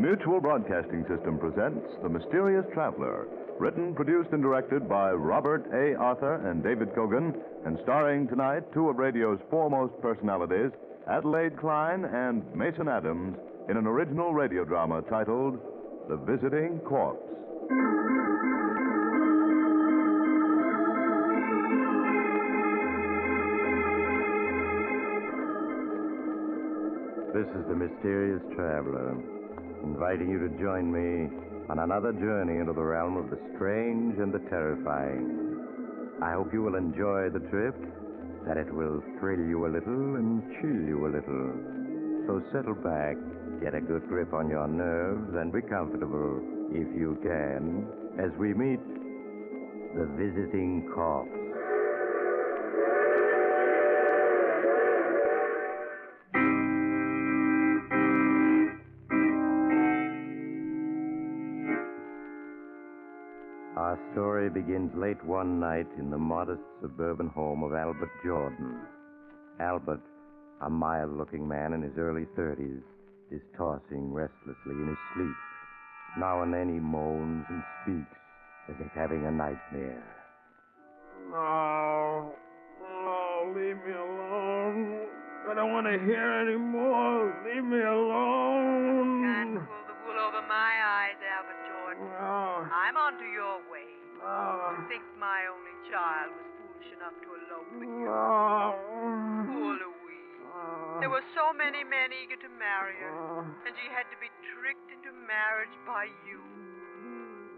The Mutual Broadcasting System presents The Mysterious Traveler, written, produced, and directed by Robert A. Arthur and David Kogan, and starring tonight two of radio's foremost personalities, Adelaide Klein and Mason Adams, in an original radio drama titled The Visiting Corpse. This is The Mysterious Traveler, inviting you to join me on another journey into the realm of the strange and the terrifying. I hope you will enjoy the trip, that it will thrill you a little and chill you a little. So settle back, get a good grip on your nerves, and be comfortable, if you can, as we meet the visiting corpse. Our story begins late one night in the modest suburban home of Albert Jordan. Albert, a mild-looking man in his early 30s, is tossing restlessly in his sleep. Now and then he moans and speaks as if having a nightmare. No, leave me alone. I don't want to hear anymore. Leave me alone. Can't pull the wool over my eyes, Albert Jordan. No. I'm onto your way. No. To think my only child was foolish enough to elope with you. No. Poor Louise. There were so many men eager to marry her, and she had to be tricked into marriage by you.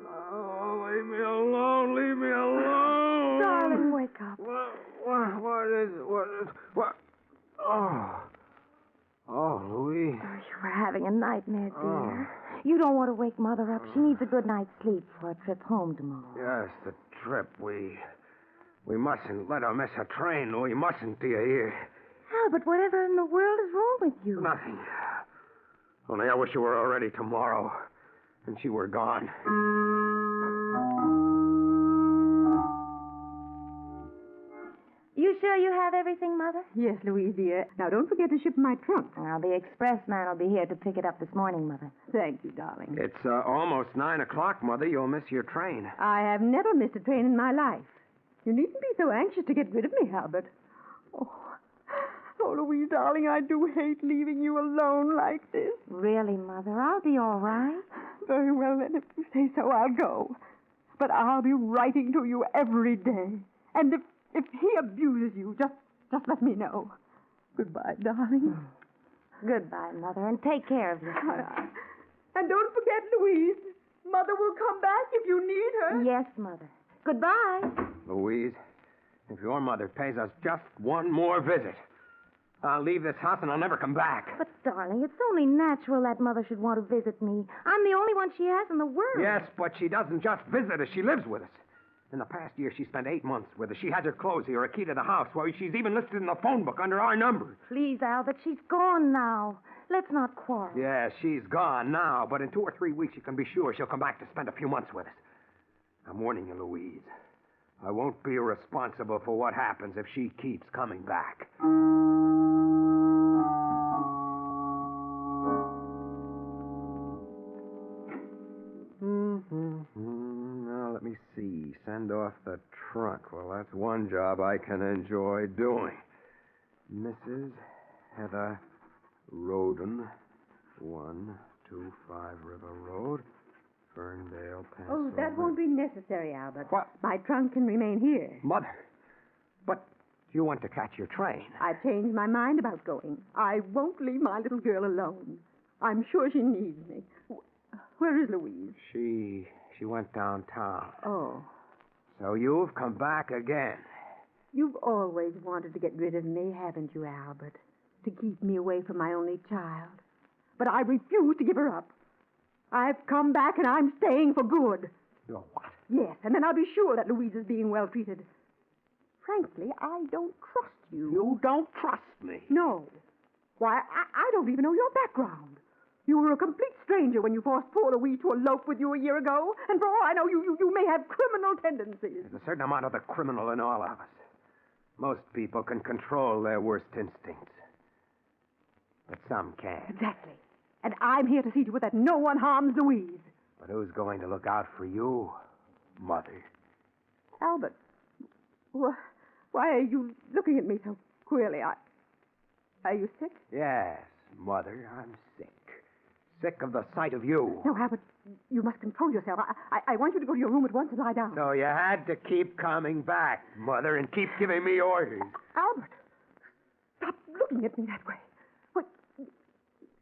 Oh, leave me alone. Leave me alone. Darling, wake up. What is it? What? Oh, Louise. Oh, you were having a nightmare, dear. You don't want to wake Mother up. She needs a good night's sleep for a trip home tomorrow. Yes, the trip. We mustn't let her miss her train. We mustn't, do you hear? Albert, whatever in the world is wrong with you? Nothing. Only I wish you were already tomorrow, and she were gone. You sure you have everything, Mother? Yes, Louise, dear. Now, don't forget to ship my trunk. Now, the expressman will be here to pick it up this morning, Mother. Thank you, darling. It's almost 9 o'clock, Mother. You'll miss your train. I have never missed a train in my life. You needn't be so anxious to get rid of me, Albert. Oh, Louise, darling, I do hate leaving you alone like this. Really, Mother? I'll be all right. Very well, then, if you say so, I'll go. But I'll be writing to you every day. And if he abuses you, just let me know. Goodbye, darling. Goodbye, Mother, and take care of yourself. And don't forget, Louise, Mother will come back if you need her. Yes, Mother. Goodbye. Louise, if your mother pays us just one more visit, I'll leave this house and I'll never come back. But, darling, it's only natural that Mother should want to visit me. I'm the only one she has in the world. Yes, but she doesn't just visit us. She lives with us. In the past year, she spent 8 months with us. She has her clothes here, a key to the house, where she's even listed in the phone book under our number. Please, Albert, she's gone now. Let's not quarrel. Yeah, she's gone now, but in 2 or 3 weeks, you can be sure she'll come back to spend a few months with us. I'm warning you, Louise. I won't be responsible for what happens if she keeps coming back. Now, let me see. Send off the trunk. Well, that's one job I can enjoy doing. Mrs. Heather Roden, 125 River Road, Ferndale, Pennsylvania. Oh, that won't be necessary, Albert. What? My trunk can remain here. Mother, but you want to catch your train. I've changed my mind about going. I won't leave my little girl alone. I'm sure she needs me. Where is Louise? She went downtown. Oh. So you've come back again. You've always wanted to get rid of me, haven't you, Albert? To keep me away from my only child. But I refuse to give her up. I've come back and I'm staying for good. You're what? Yes, and then I'll be sure that Louise is being well treated. Frankly, I don't trust you. You don't trust me. No. Why, I don't even know your background. You were a complete stranger when you forced poor Louise to elope with you a year ago, and for all I know, you may have criminal tendencies. There's a certain amount of the criminal in all of us. Most people can control their worst instincts. But some can't. Exactly. And I'm here to see to it that no one harms Louise. But who's going to look out for you, Mother? Albert, why are you looking at me so queerly? Are you sick? Yes, Mother, I'm sick. Sick of the sight of you. No, Albert, you must control yourself. I want you to go to your room at once and lie down. So you had to keep coming back, Mother, and keep giving me orders. Albert, stop looking at me that way. What?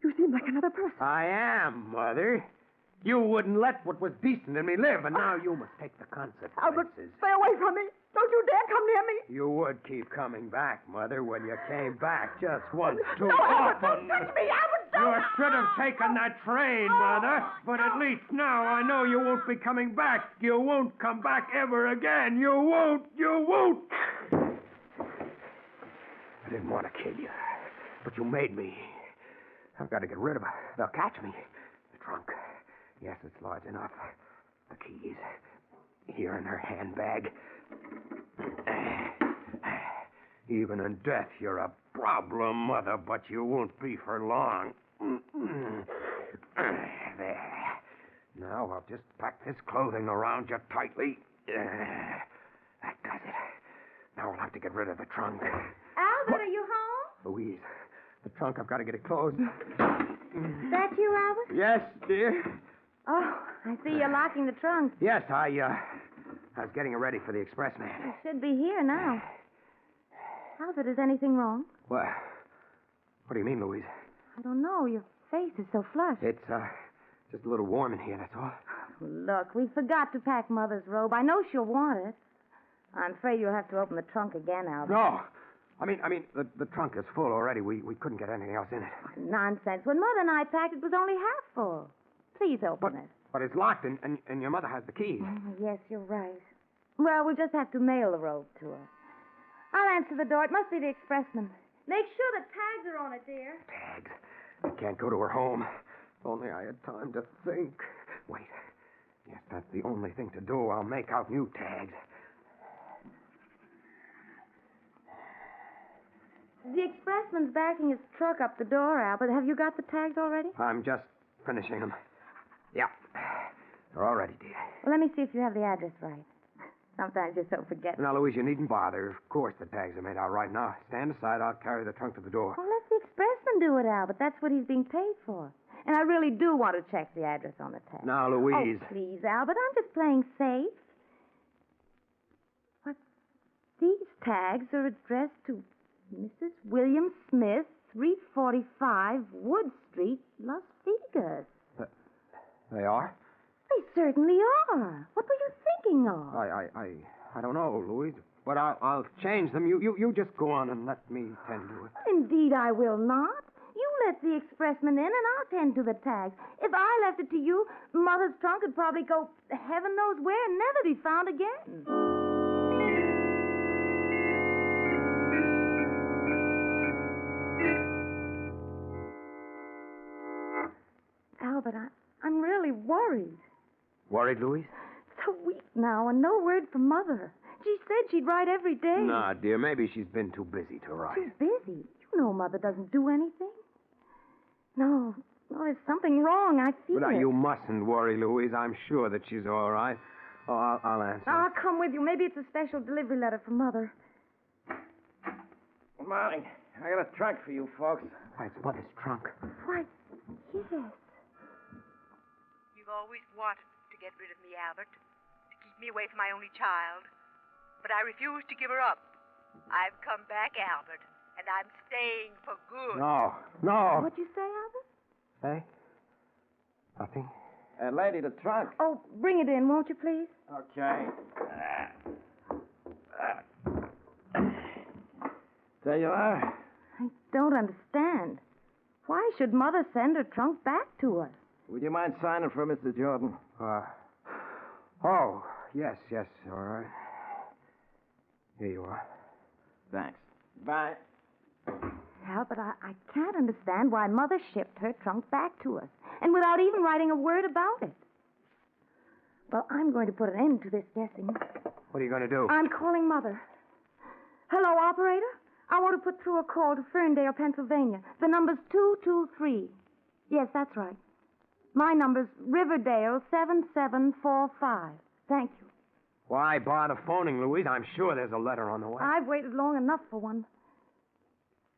You seem like another person. I am, Mother. You wouldn't let what was decent in me live, and now you must take the consequences. Albert, stay away from me. Don't you dare come near me. You would keep coming back, Mother, when you came back just once too No, Albert, often. don't touch me, Albert, don't. You should have taken that train, Mother. But at least now I know you won't be coming back. You won't come back ever again. You won't. You won't. I didn't want to kill you, but you made me. I've got to get rid of her. They'll catch me. The trunk. Yes, it's large enough. The keys. Here in her handbag. Even in death, you're a problem, Mother, but you won't be for long. There. Now I'll just pack this clothing around you tightly. That does it. Now I'll have to get rid of the trunk. Albert, are you home? Louise, the trunk, I've got to get it closed. That you, Albert? Yes, dear. Oh, I see you're locking the trunk. Yes, I was getting it ready for the expressman. It should be here now. Albert, is anything wrong? What do you mean, Louise? I don't know. Your face is so flushed. It's, just a little warm in here, that's all. Look, we forgot to pack Mother's robe. I know she'll want it. I'm afraid you'll have to open the trunk again, Albert. No. I mean, the trunk is full already. We couldn't get anything else in it. Nonsense. When Mother and I packed, it was only half full. Please open it. But it's locked, and your mother has the keys. Yes, you're right. Well, we'll just have to mail the robe to her. I'll answer the door. It must be the expressman. Make sure the tags are on it, dear. Tags. I can't go to her home. If only I had time to think. Wait. Yes, that's the only thing to do. I'll make out new tags. The expressman's backing his truck up the door, Albert. Have you got the tags already? I'm just finishing them. Yeah. They're all ready, dear. Well, let me see if you have the address right. Sometimes you're so forgetful. Now, Louise, you needn't bother. Of course the tags are made out right now. Stand aside. I'll carry the trunk to the door. Well, let the expressman do it, Albert. That's what he's being paid for. And I really do want to check the address on the tag. Now, Louise. Oh, please, Albert. I'm just playing safe. What? These tags are addressed to Mrs. William Smith, 345 Wood Street, Las Vegas. They are? They certainly are. What were you thinking of? I don't know, Louise. But I'll change them. You just go on and let me tend to it. Indeed, I will not. You let the expressman in, and I'll tend to the tags. If I left it to you, Mother's trunk would probably go heaven knows where and never be found again. Albert, I'm really worried. Worried, Louise? It's a week now, and no word from Mother. She said she'd write every day. Nah, dear, maybe she's been too busy to write. She's busy. You know Mother doesn't do anything. No, there's something wrong. I feel But it. you mustn't worry, Louise. I'm sure that she's all right. Oh, I'll answer. I'll come with you. Maybe it's a special delivery letter from Mother. Good morning. I got a trunk for you folks. Why, it's Mother's trunk. Why, yes. You've always wanted to get rid of me, Albert, to keep me away from my only child. But I refuse to give her up. I've come back, Albert, and I'm staying for good. No. What'd you say, Albert? Hey? Nothing? Lady, the trunk. Oh, bring it in, won't you, please? Okay. There you are. I don't understand. Why should Mother send her trunk back to us? Would you mind signing for Mr. Jordan? Oh, yes, all right. Here you are. Thanks. Bye. Albert, I can't understand why Mother shipped her trunk back to us, and without even writing a word about it. Well, I'm going to put an end to this guessing. What are you going to do? I'm calling Mother. Hello, operator. I want to put through a call to Ferndale, Pennsylvania. The number's 223. Yes, that's right. My number's Riverdale 7745. Thank you. Why bother phoning, Louise? I'm sure there's a letter on the way. I've waited long enough for one.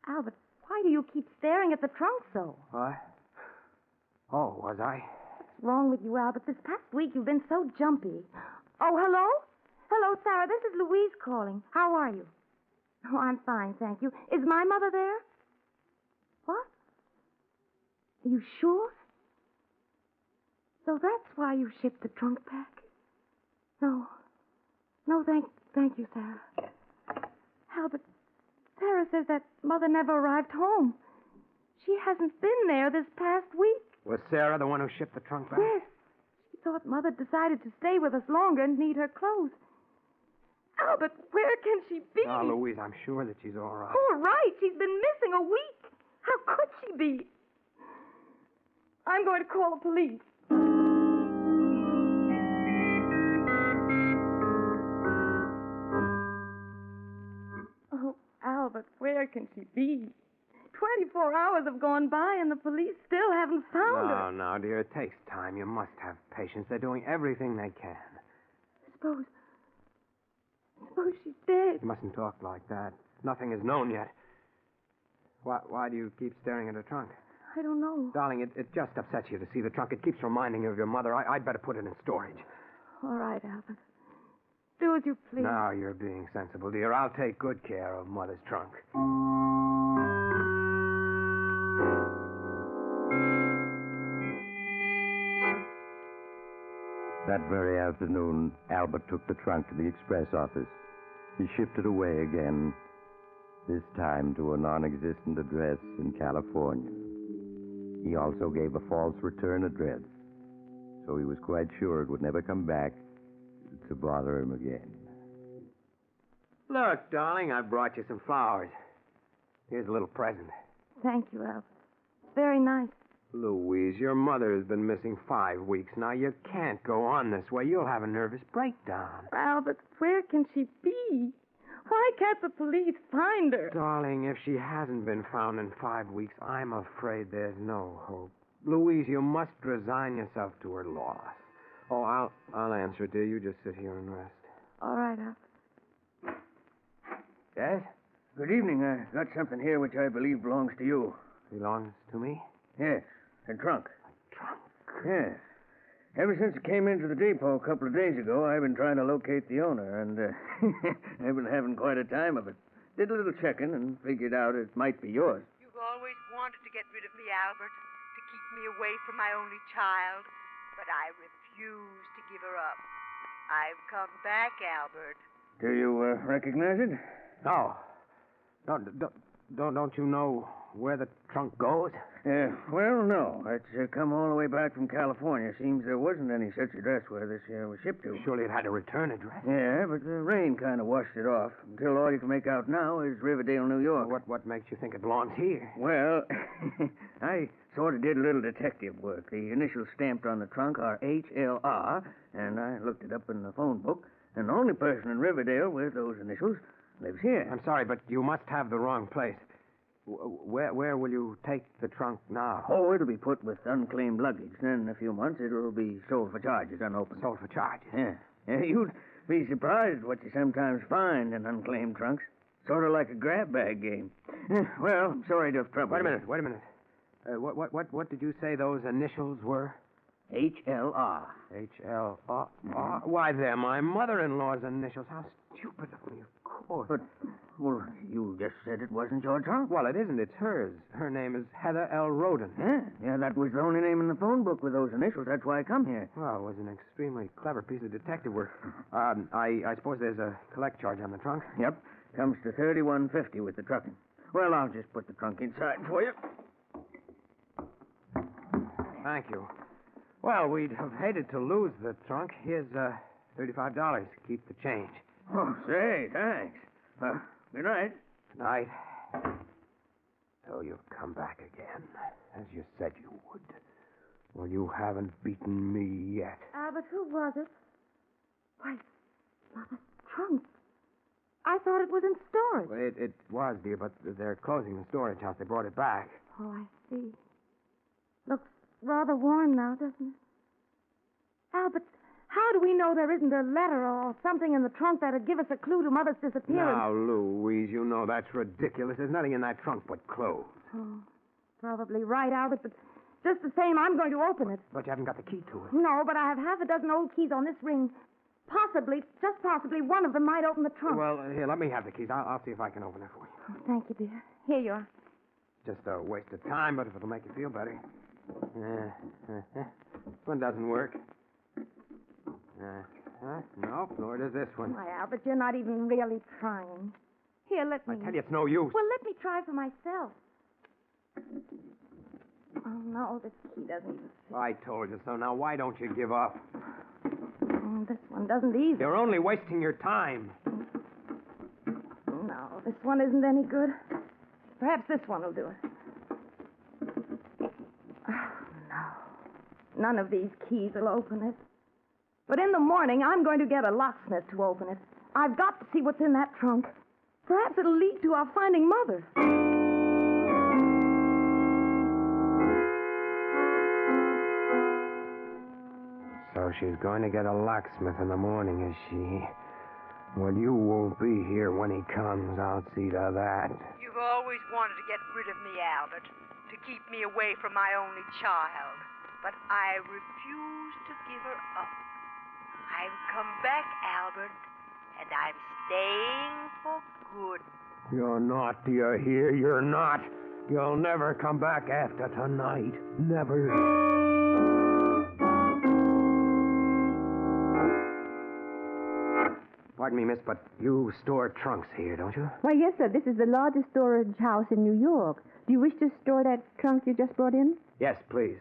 Albert, why do you keep staring at the trunk so? What? Oh, was I? What's wrong with you, Albert? This past week you've been so jumpy. Oh, hello? Hello, Sarah. This is Louise calling. How are you? Oh, I'm fine, thank you. Is my mother there? What? Are you sure? So that's why you shipped the trunk back? No. No, thank you, Sarah. Albert, Sarah says that Mother never arrived home. She hasn't been there this past week. Was Sarah the one who shipped the trunk back? Yes. She thought Mother decided to stay with us longer and need her clothes. Albert, where can she be? Oh, Louise, I'm sure that she's all right. All right. She's been missing a week. How could she be? I'm going to call the police. Oh, Albert, where can she be? 24 hours have gone by and the police still haven't found her. No, dear, it takes time. You must have patience. They're doing everything they can. Suppose she's dead. You mustn't talk like that. Nothing is known yet. Why do you keep staring at her trunk? I don't know. Darling, it just upsets you to see the trunk. It keeps reminding you of your mother. I'd better put it in storage. All right, Albert. Do as you please. Now you're being sensible, dear. I'll take good care of Mother's trunk. That very afternoon, Albert took the trunk to the express office. He shipped it away again, this time to a non-existent address in California. He also gave a false return address, so he was quite sure it would never come back to bother him again. Look, darling, I brought you some flowers. Here's a little present. Thank you, Albert. Very nice. Louise, your mother has been missing 5 weeks now. You can't go on this way. You'll have a nervous breakdown. Albert, where can she be? Why can't the police find her? Darling, if she hasn't been found in 5 weeks, I'm afraid there's no hope. Louise, you must resign yourself to her loss. Oh, I'll answer it, dear. You just sit here and rest. All right, Albert. Yes? Good evening. I got something here which I believe belongs to you. Belongs to me? Yes, a trunk. A trunk? Yes. Ever since it came into the depot a couple of days ago, I've been trying to locate the owner, and I've been having quite a time of it. Did a little checking and figured out it might be yours. You've always wanted to get rid of me, Albert, to keep me away from my only child, but I refuse to give her up. I've come back, Albert. Do you recognize it? No. Don't you know where the trunk goes? Well, no. It's come all the way back from California. Seems there wasn't any such address where this was shipped to. Surely it had a return address. Yeah, but the rain kind of washed it off. Until all you can make out now is Riverdale, New York. What makes you think it belongs here? Well, I sort of did a little detective work. The initials stamped on the trunk are HLR, and I looked it up in the phone book, and the only person in Riverdale with those initials lives here. I'm sorry, but you must have the wrong place. Where will you take the trunk now? Oh, it'll be put with unclaimed luggage. Then in a few months, it'll be sold for charges, unopened. Sold for charges? Yeah. You'd be surprised what you sometimes find in unclaimed trunks. Sort of like a grab bag game. Well, I'm sorry to have troubled you. Wait a minute. What did you say those initials were? HLR. HLR? Why, they're my mother-in-law's initials. How stupid of me, of course. But, well, you just said it wasn't your trunk. Well, it isn't. It's hers. Her name is Heather L. Roden. Yeah, that was the only name in the phone book with those initials. That's why I come here. Well, it was an extremely clever piece of detective work. I suppose there's a collect charge on the trunk? Yep. Comes to $31.50 with the trucking. Well, I'll just put the trunk inside for you. Thank you. Well, we'd have hated to lose the trunk. Here's $35. Keep the change. Oh, say, thanks. Good night. Good night. So you've come back again, as you said you would. Well, you haven't beaten me yet. Albert, who was it? Why, Mother's trunk. I thought it was in storage. Well, it was, dear, but they're closing the storage house. They brought it back. Oh, I see. Looks rather worn now, doesn't it? Albert, how do we know there isn't a letter or something in the trunk that'd give us a clue to Mother's disappearance? Now, Louise, you know that's ridiculous. There's nothing in that trunk but clothes. Oh, probably right, Albert, but just the same, I'm going to open it. But you haven't got the key to it. No, but I have half a dozen old keys on this ring. Possibly, just possibly, one of them might open the trunk. Well, here, let me have the keys. I'll see if I can open it for you. Oh, thank you, dear. Here you are. Just a waste of time, but if it'll make you feel better. This one doesn't work. Nope, nor does this one. Why, Albert, you're not even really trying. Here, let me. I tell you, it's no use. Well, let me try for myself. Oh, no, this key doesn't even fit. I told you so. Now, why don't you give up? This one doesn't either. You're only wasting your time. No, this one isn't any good. Perhaps this one will do it. Oh, no. None of these keys will open it. But in the morning, I'm going to get a locksmith to open it. I've got to see what's in that trunk. Perhaps it'll lead to our finding Mother. So she's going to get a locksmith in the morning, is she? Well, you won't be here when he comes. I'll see to that. You've always wanted to get rid of me, Albert, to keep me away from my only child. But I refuse to give her up. I've come back, Albert, and I'm staying for good. You're not, do you hear? You're not. You'll never come back after tonight. Never. Pardon me, miss, but you store trunks here, don't you? Why, yes, sir. This is the largest storage house in New York. Do you wish to store that trunk you just brought in? Yes, please.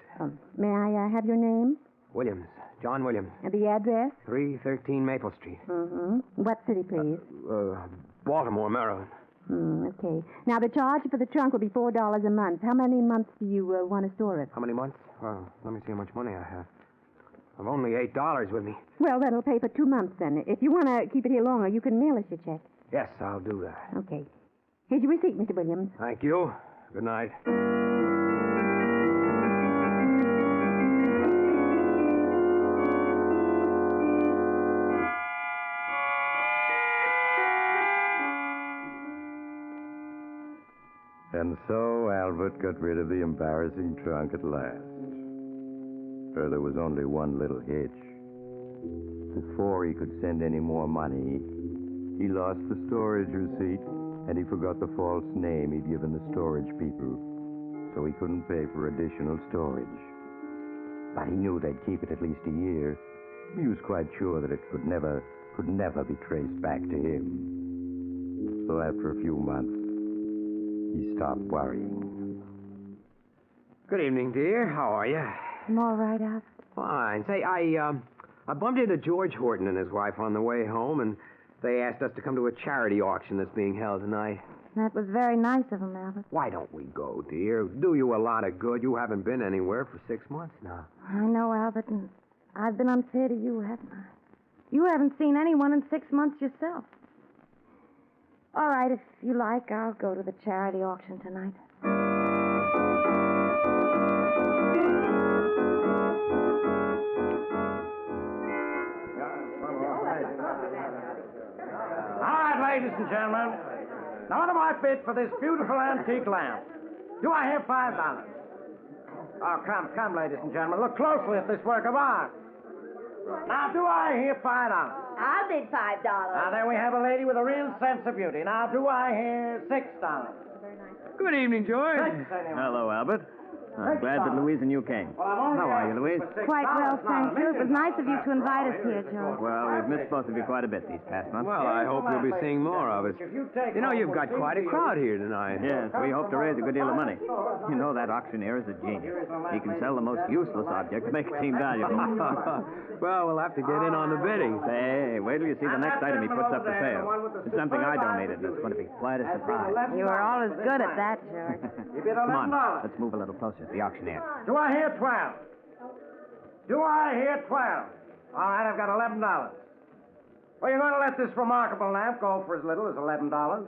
May I have your name? Williams. John Williams. And the address? 313 Maple Street. Mm-hmm. What city, please? Baltimore, Maryland. Okay. Now, the charge for the trunk will be $4 a month. How many months do you want to store it? How many months? Well, let me see how much money I have. I've only $8 with me. Well, that'll pay for 2 months, then. If you want to keep it here longer, you can mail us your check. Yes, I'll do that. Okay. Here's your receipt, Mr. Williams. Thank you. Good night. And so Albert got rid of the embarrassing trunk at last. For there was only one little hitch. Before he could send any more money, he lost the storage receipt, and he forgot the false name he'd given the storage people, so he couldn't pay for additional storage. But he knew they'd keep it at least a year. He was quite sure that it could never be traced back to him. So after a few months, he stopped worrying. Good evening, dear. How are you? I'm all right, Albert. Fine. Say, I bumped into George Horton and his wife on the way home, and they asked us to come to a charity auction that's being held tonight. That was very nice of them, Albert. Why don't we go, dear? Do you a lot of good. You haven't been anywhere for 6 months now. I know, Albert, and I've been unfair to you, haven't I? You haven't seen anyone in 6 months yourself. All right, if you like, I'll go to the charity auction tonight. All right, ladies and gentlemen. Now, what am I bid for this beautiful antique lamp? Do I have $5? Oh, come, ladies and gentlemen. Look closely at this work of art. Now, do I hear $5? I'll bid $5. Now, there we have a lady with a real sense of beauty. Now, do I hear $6? Good evening, George. Hello, Albert. I'm glad that Louise and you came. How are you, Louise? Quite well, thank you. It was nice of you to invite us here, George. Well, we've missed both of you quite a bit these past months. Well, I hope you'll be seeing more of us. You know, you've got quite a crowd here tonight. Yes, we hope to raise a good deal of money. You know, that auctioneer is a genius. He can sell the most useless object to make it seem valuable. Well, we'll have to get in on the bidding. Hey, wait till you see the next item he puts up for sale. It's something I donated, and it's going to be quite a surprise. You were always good at that, George. Come on, let's move a little closer to the auctioneer. Do I hear 12? Do I hear 12? All right, I've got $11. Well, you're going to let this remarkable lamp go for as little as $11? All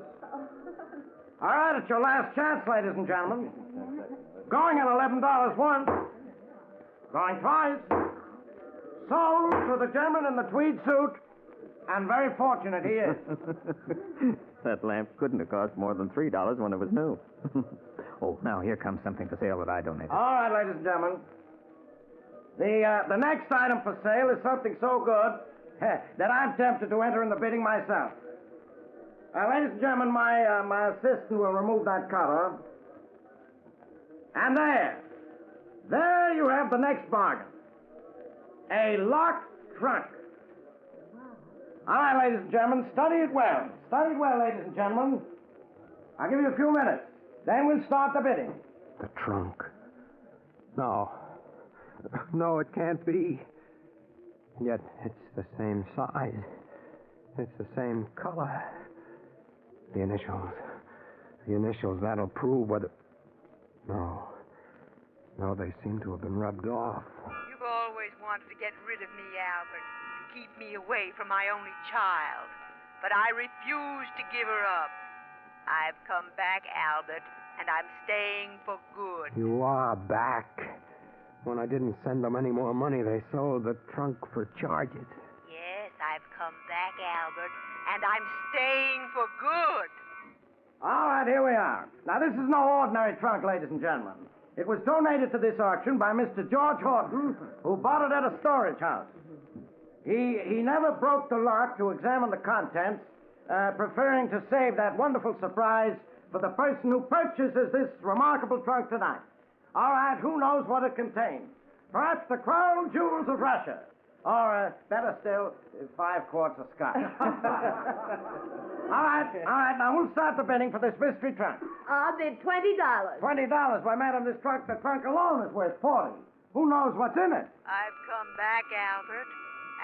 right, it's your last chance, ladies and gentlemen. Going at $11 once. Going twice. Sold to the gentleman in the tweed suit, and very fortunate he is. That lamp couldn't have cost more than $3 when it was new. Oh, now here comes something for sale that I donated. All right, ladies and gentlemen. The next item for sale is something so good that I'm tempted to enter in the bidding myself. Ladies and gentlemen, my assistant will remove that cover. And there you have the next bargain. A locked trunk. All right, ladies and gentlemen, study it well. Study it well, ladies and gentlemen. I'll give you a few minutes. Then we'll start the bidding. The trunk. No. No, it can't be. Yet it's the same size. It's the same color. The initials. The initials, that'll prove whether... No. No, they seem to have been rubbed off. You've always wanted to get rid of me, Albert, to keep me away from my only child. But I refuse to give her up. I've come back, Albert, and I'm staying for good. You are back. When I didn't send them any more money, they sold the trunk for charges. Yes, I've come back, Albert, and I'm staying for good. All right, here we are. Now, this is no ordinary trunk, ladies and gentlemen. It was donated to this auction by Mr. George Horton, who bought it at a storage house. He never broke the lock to examine the contents, preferring to save that wonderful surprise for the person who purchases this remarkable trunk tonight. All right, who knows what it contains? Perhaps the crown jewels of Russia. Or, better still, 5 quarts of scotch. All right, now we'll start the bidding for this mystery trunk. I'll bid $20. $20? Why, madam, the trunk alone is worth 40. Who knows what's in it? I've come back, Albert,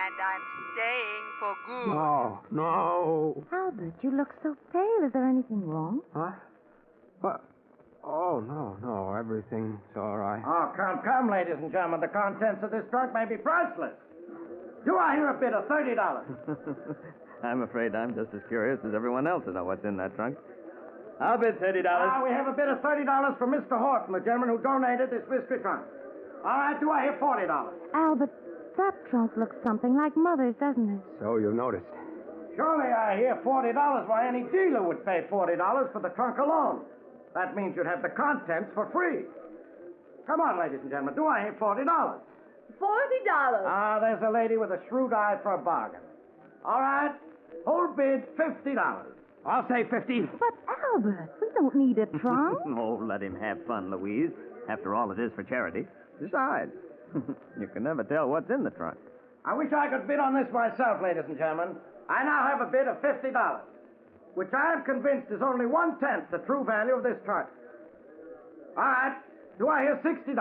and I'm staying for good. No. Albert, you look so pale. Is there anything wrong? Huh? What? Oh, no. Everything's all right. Oh, come, ladies and gentlemen. The contents of this trunk may be priceless. Do I hear a bid of $30? I'm afraid I'm just as curious as everyone else to know what's in that trunk. I'll bid $30. We have a bid of $30 for Mr. Horton, the gentleman who donated this mystery trunk. All right, do I hear $40? Albert, that trunk looks something like Mother's, doesn't it? So you noticed. Surely I hear $40. Why, any dealer would pay $40 for the trunk alone. That means you'd have the contents for free. Come on, ladies and gentlemen, do I hear $40? $40. There's a lady with a shrewd eye for a bargain. All right, who'll bid $50? I'll say 50. But, Albert, we don't need a trunk. Oh, let him have fun, Louise. After all, it is for charity. Besides, you can never tell what's in the trunk. I wish I could bid on this myself, ladies and gentlemen. I now have a bid of $50, which I am convinced is only 1/10 the true value of this trunk. All right, do I hear $60?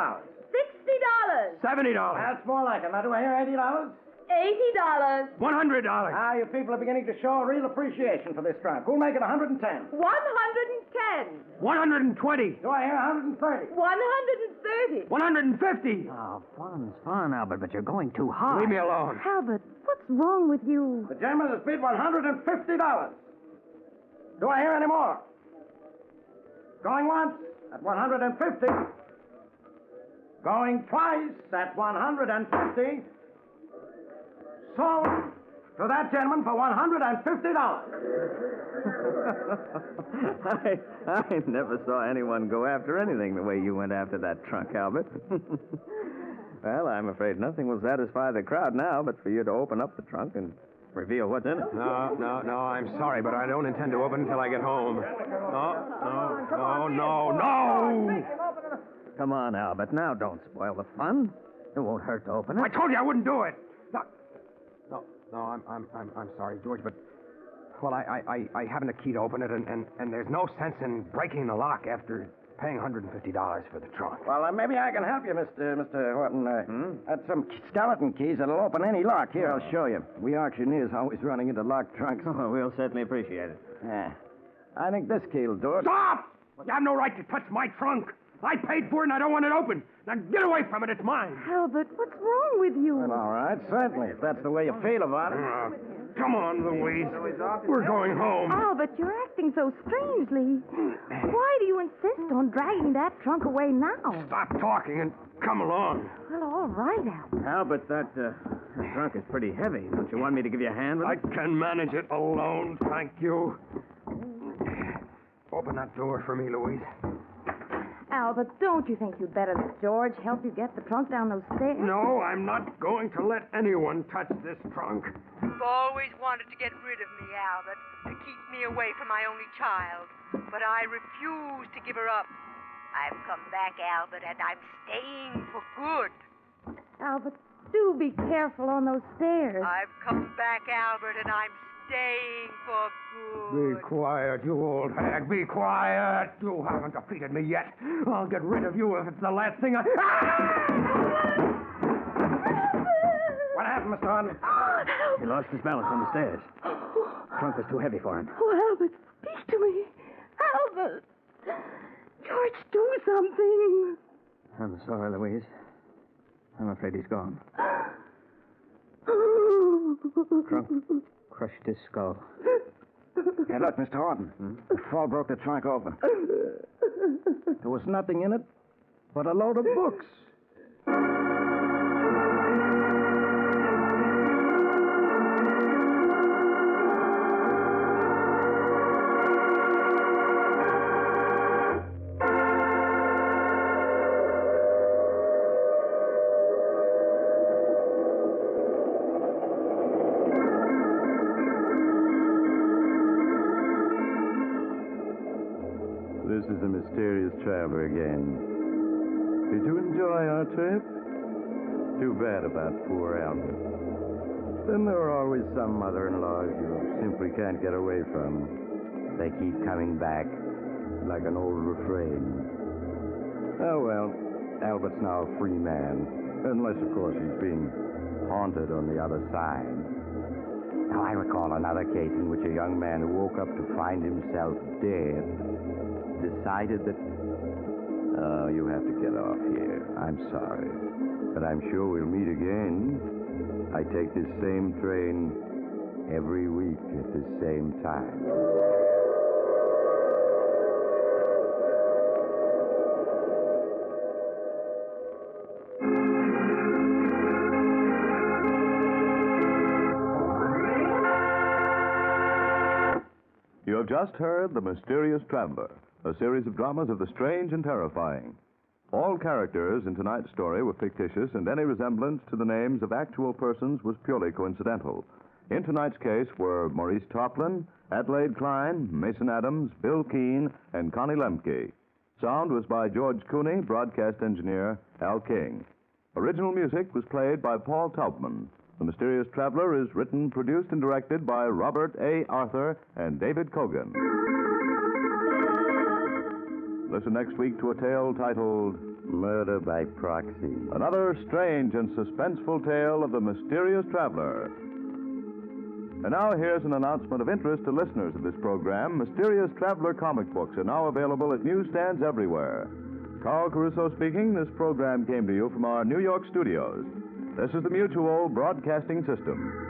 $60. $70. That's more like it. Now, do I hear $80? $80. $100. Ah, you people are beginning to show a real appreciation for this trunk. Who'll make it 110? 110. 120. Do I hear 130? 130. 150. Oh, fun's fun, Albert, but you're going too high. Leave me alone. Albert, what's wrong with you? The gentleman has bid $150. Do I hear any more? Going once at 150. Going twice at 150. Sold to that gentleman for $150. I never saw anyone go after anything the way you went after that trunk, Albert. Well, I'm afraid nothing will satisfy the crowd now but for you to open up the trunk and reveal what's in it. No, I'm sorry, but I don't intend to open until I get home. No. Come on, Albert. Now don't spoil the fun. It won't hurt to open it. I told you I wouldn't do it. No, I'm sorry, George, but well, I haven't a key to open it, and there's no sense in breaking the lock after paying $150 for the trunk. Well, maybe I can help you, Mr. Horton. That's some skeleton keys that'll open any lock. Here, I'll show you. We auctioneers always running into locked trunks. Oh, we'll certainly appreciate it. Yeah. I think this key will do it. Stop! You have no right to touch my trunk. I paid for it and I don't want it open. Now get away from it. It's mine. Albert, what's wrong with you? Well, all right, certainly, if that's the way you feel about it. Come on, Louise. We're going home. Albert, you're acting so strangely. Why do you insist on dragging that trunk away now? Stop talking and come along. Well, all right, Albert. Albert, that trunk is pretty heavy. Don't you want me to give you a hand with I it? can manage it alone, thank you. Open that door for me, Louise. Albert, don't you think you'd better let George help you get the trunk down those stairs? No, I'm not going to let anyone touch this trunk. You've always wanted to get rid of me, Albert, to keep me away from my only child. But I refuse to give her up. I've come back, Albert, and I'm staying for good. Albert, do be careful on those stairs. I've come back, Albert, and I'm staying for good. Be quiet, you old hag. Be quiet. You haven't defeated me yet. I'll get rid of you if it's the last thing I... What happened, Mr. Harden? He lost his balance on the stairs. The trunk was too heavy for him. Oh, Albert, speak to me. Albert. George, do something. I'm sorry, Louise. I'm afraid he's gone. Trunk crushed his skull. Hey, look, Mr. Horton. The fall broke the trunk open. There was nothing in it but a load of books. This is the mysterious traveler again. Did you enjoy our trip? Too bad about poor Albert. Then there are always some mother-in-laws you simply can't get away from. They keep coming back like an old refrain. Oh, well, Albert's now a free man. Unless, of course, he's being haunted on the other side. Now, I recall another case in which a young man who woke up to find himself dead decided that... Oh, you have to get off here. I'm sorry. But I'm sure we'll meet again. I take this same train every week at the same time. You have just heard The Mysterious Traveler, a series of dramas of the strange and terrifying. All characters in tonight's story were fictitious, and any resemblance to the names of actual persons was purely coincidental. In tonight's case were Maurice Toplin, Adelaide Klein, Mason Adams, Bill Keene, and Connie Lemke. Sound was by George Cooney, broadcast engineer Al King. Original music was played by Paul Taubman. The Mysterious Traveler is written, produced, and directed by Robert A. Arthur and David Cogan. Listen next week to a tale titled Murder by Proxy. Another Strange and Suspenseful Tale of the Mysterious Traveler. And now here's an announcement of interest to listeners of this program. Mysterious Traveler comic books are now available at newsstands everywhere. Carl Caruso speaking. This program came to you from our New York studios. This is the Mutual Broadcasting System.